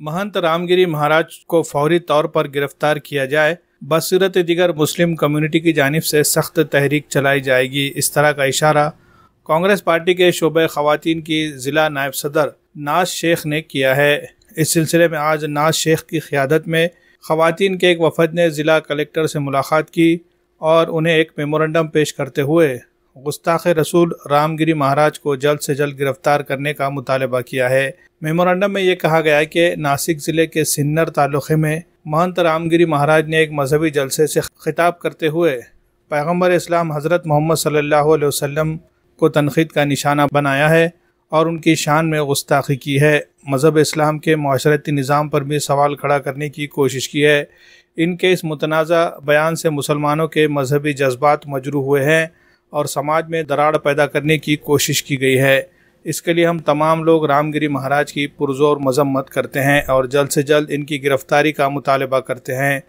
महंत रामगिरी महाराज को फौरी तौर पर गिरफ्तार किया जाए, बसूरत दिगर मुस्लिम कम्युनिटी की जानिब से सख्त तहरीक चलाई जाएगी। इस तरह का इशारा कांग्रेस पार्टी के शोबे ख़वातीन की ज़िला नायब सदर नाज शेख ने किया है। इस सिलसिले में आज नाज शेख की क़ियादत में ख़वातीन के एक वफ़द ने ज़िला कलेक्टर से मुलाकात की और उन्हें एक मेमोरेंडम पेश करते हुए गुस्ताख़ रसूल रामगिरी महाराज को जल्द से जल्द गिरफ्तार करने का मुतालबा किया है। मेमोरेंडम में ये कहा गया है कि नासिक ज़िले के सिन्नर तालुक़े में महंत रामगिरी महाराज ने एक मजहबी जलसे से खिताब करते हुए पैगम्बर इस्लाम हज़रत मोहम्मद सल्लल्लाहु अलैहि वसल्लम को तनक़ीद का निशाना बनाया है और उनकी शान में गुस्ताखी की है। मज़हब इस्लाम के माशरती निज़ाम पर भी सवाल खड़ा करने की कोशिश की है। इनके इस मुतनाज़ा बयान से मुसलमानों के मजहबी जज्बात मजरूह हुए हैं और समाज में दरार पैदा करने की कोशिश की गई है। इसके लिए हम तमाम लोग रामगिरी महाराज की पुरज़ोर मज़म्मत करते हैं और जल्द से जल्द इनकी गिरफ़्तारी का मुतालबा करते हैं।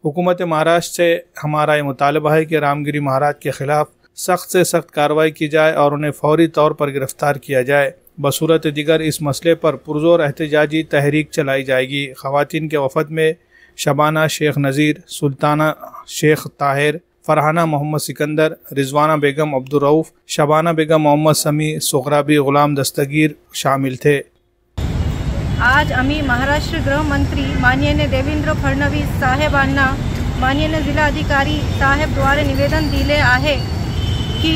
हुकूमत महाराष्ट्र से हमारा ये मुतालबा है कि रामगिरी महाराज के ख़िलाफ़ सख्त से सख्त कार्रवाई की जाए और उन्हें फौरी तौर पर गिरफ़्तार किया जाए। बसूरत दिगर इस मसले पर पुरज़ोर एहतजाजी तहरीक चलाई जाएगी। ख़वातीन के वफ़द में शबाना शेख नज़ीर, सुल्ताना शेख ताहिर, फरहाना मोहम्मद सिकंदर, रिजवाना बेगम अब्दुल रऊफ़, शबाना बेगम मोहम्मद समी, सुगराबी गुलाम दस्तगीर शामिल थे। आज आम्ही महाराष्ट्र गृहमंत्री माननीय देवेंद्र फडणवीस साहेबांना माननीय जिल्हाधिकारी साहेब द्वारे निवेदन दिले आहे की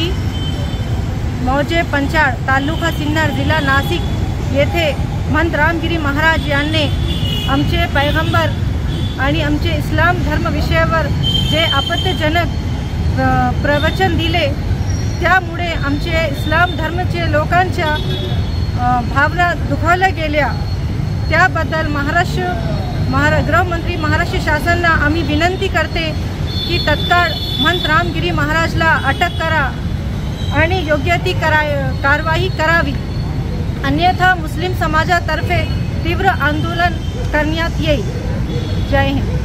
मौजे पंचाळ तालुका सिन्नर जिल्हा नाशिक येथे महंत रामगिरी महाराज यांनी आमचे पैगंबर आणि आमचे इस्लाम धर्म विषयावर जे आपत्तिजनक प्रवचन दिले, त्यामुळे आमचे इस्लाम धर्माचे लोकांच्या भावना दुखावल्या गेल्या। त्याबद्दल गृहमंत्री महाराष्ट्र शासनाला आम्ही विनंती करते की तत्काळ महंत रामगिरी महाराजला अटक करा आणि योग्य ती कारवाई करावी, अन्यथा मुस्लिम समाजातर्फे तीव्र आंदोलन करण्यात येईल। जय हिंद।